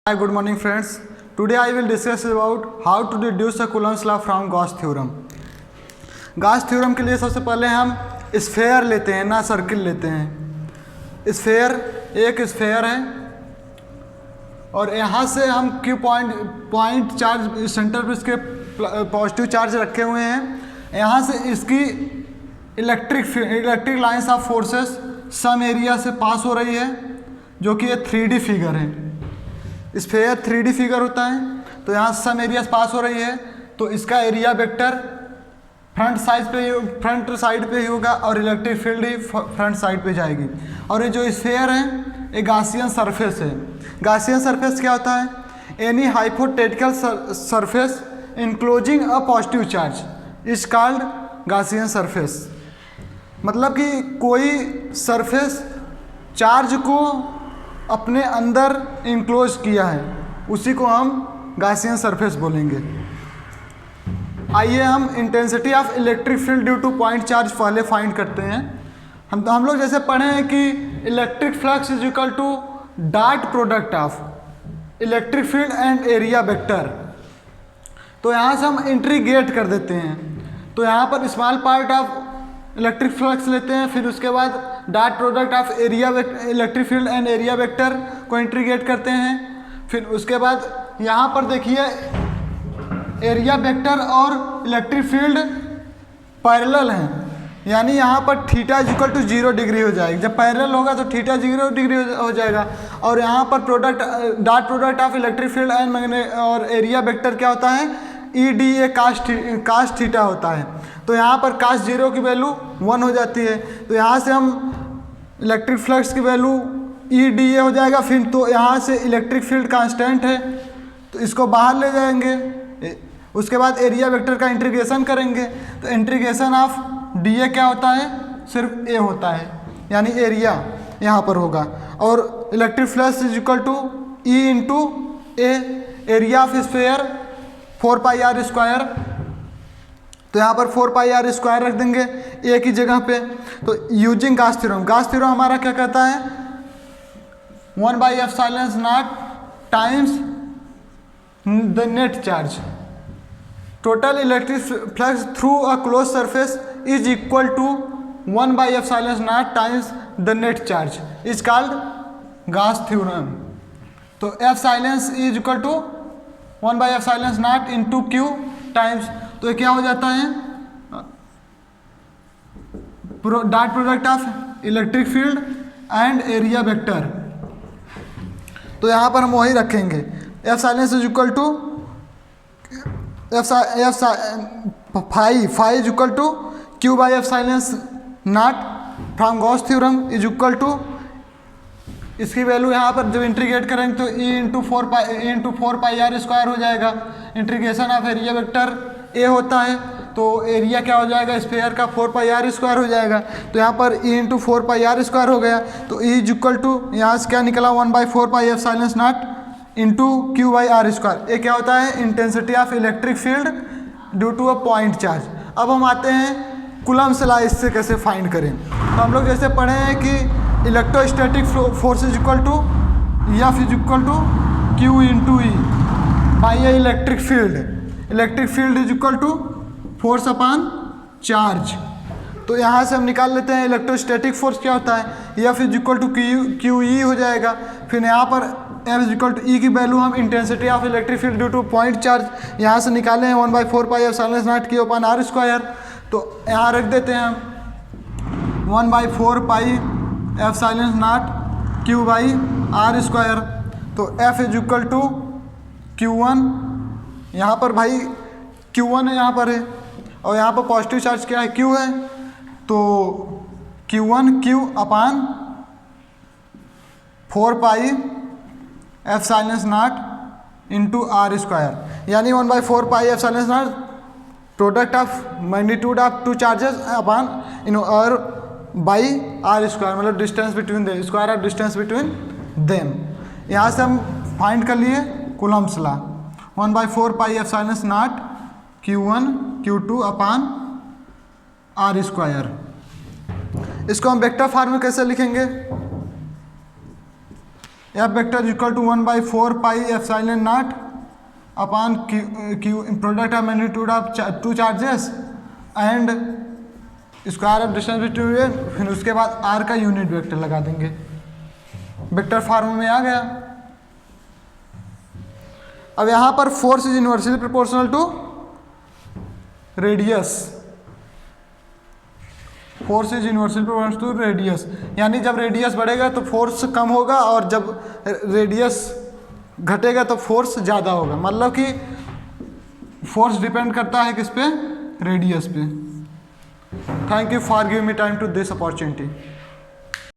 Hi, good morning friends. Today I will discuss about how to deduce the Coulomb's law from Gauss theorem. Gauss theorem के लिए सबसे पहले हम sphere लेते हैं, ना सर्किल लेते हैं। स्फेयर एक स्फेयर है और यहाँ से हम क्यू पॉइंट चार्ज सेंटर पर इसके पॉजिटिव चार्ज रखे हुए हैं। यहाँ से इसकी electric lines of forces some area से पास हो रही है, जो कि ये 3D फिगर है। स्फेयर 3D फिगर होता है, तो यहाँ सम एरिया पास हो रही है, तो इसका एरिया वेक्टर फ्रंट साइड पे ही होगा और इलेक्ट्रिक फील्ड ही फ्रंट साइड पे जाएगी। और ये जो स्फेयर है ये गॉसियन सरफेस है। गॉसियन सरफेस क्या होता है? Any hypothetical surface enclosing a positive charge is called Gaussian surface. मतलब कि कोई सरफेस चार्ज को अपने अंदर इनक्लोज किया है, उसी को हम गॉसियन सरफेस बोलेंगे। आइए हम intensity of electric field due to point charge पहले फाइंड करते हैं। हम लोग जैसे पढ़े हैं कि electric flux is equal to dot product of electric field and area vector. तो यहाँ से हम इंटीग्रेट कर देते हैं, तो यहाँ पर small part of electric flux लेते हैं, फिर उसके बाद dot product of electric field and area vector को इंटीग्रेट करते हैं। फिर उसके बाद यहाँ पर देखिए एरिया वेक्टर और इलेक्ट्रिक फील्ड पैरेलल हैं, यानी यहाँ पर theta is equal to 0 degree हो जाएगी। जब पैरेलल होगा तो थीटा 0 डिग्री हो जाएगा। और यहाँ पर dot product of electric field and और एरिया वेक्टर क्या होता है? EDA कास थीटा होता है। तो यहाँ पर कास 0 की वैल्यू 1 हो जाती है, तो यहाँ से हम इलेक्ट्रिक फ्लक्स की वैल्यू EDA हो जाएगा। फिर तो यहाँ से इलेक्ट्रिक फील्ड कांस्टेंट है, तो इसको बाहर ले जाएंगे। उसके बाद एरिया वेक्टर का इंटीग्रेशन करेंगे, तो इंटीग्रेशन ऑफ DA क्या होता है? सिर्फ A होता है, यानी एरिया यहाँ पर होगा। और electric flux is equal to E into A, area of sphere 4πr square. तो यहाँ पर 4πr स्क्वायर रख देंगे A की जगह पे। तो यूजिंग गॉस थ्योरम हमारा क्या कहता है? 1/ε0 times the net charge. Total electric flux through a closed surface is equal to 1/ε0 times the net charge is called Gauss theorem. तो epsilon is equal to 1/ε0 into Q times, तो ये क्या हो जाता है? Dot product of electric field and area vector. तो यहाँ पर हम वही रखेंगे, epsilon is equal to phi is equal to Q/ε0 from Gauss theorem is equal to, इसकी वैल्यू यहाँ पर जब इंटीग्रेट करेंगे तो E इंटू 4πr स्क्वायर हो जाएगा। Integration of area vector A होता है, तो एरिया क्या हो जाएगा स्फेयर का? 4πr स्क्वायर हो जाएगा। तो यहाँ पर E इंटू 4πr स्क्वायर हो गया, तो E इज इक्वल टू यहाँ से क्या निकला? 1/4πε0 इंटू Q/r स्क्वायर। ये क्या होता है? Intensity of electric field due to a point charge. अब हम आते हैं कूलम्स लॉ, इससे कैसे फाइंड करें। तो हम लोग जैसे पढ़े हैं कि electrostatic force is equal to F is equal to Q into E by a electric field is equal to force upon charge. तो यहाँ से हम निकाल लेते हैं इलेक्ट्रोस्टैटिक फोर्स क्या होता है? F is equal to QE हो जाएगा। फिर यहाँ पर F is equal to E की वैल्यू हम intensity of electric field due to point charge यहाँ से निकाले हैं 1/4πε0 Q अपॉन R स्क्वायर। तो यहाँ रख देते हैं हम 1/4πε0 Q/r स्क्वायर। तो F is equal to Q1, यहाँ पर भाई Q1 है, यहाँ पर है, और यहाँ पर पॉजिटिव चार्ज क्या है? Q है, तो Q1 Q upon 4πε0 into R square, यानी 1/4πε0 product of magnitude of two charges upon और बाई R स्क्वायर, मतलब distance between them, square of distance between them. यहाँ से हम फाइंड कर लिए Coulomb's law, 1/4πε0 Q1 Q2 upon R square. इसको हम वेक्टर फॉर्म में कैसे लिखेंगे? F vector equal to 1/4 pi epsilon nought upon Q product of magnitude of two charges and square of distance between, फिर उसके बाद आर का यूनिट वेक्टर लगा देंगे। वेक्टर फॉर्म में आ गया। अब यहां पर force is inversely proportional to radius, force is inversely proportional to radius, यानी जब रेडियस बढ़ेगा तो फोर्स कम होगा और जब रेडियस घटेगा तो फोर्स ज़्यादा होगा। मतलब कि फोर्स डिपेंड करता है किस पे, रेडियस पे। Thank you for giving me time to this opportunity.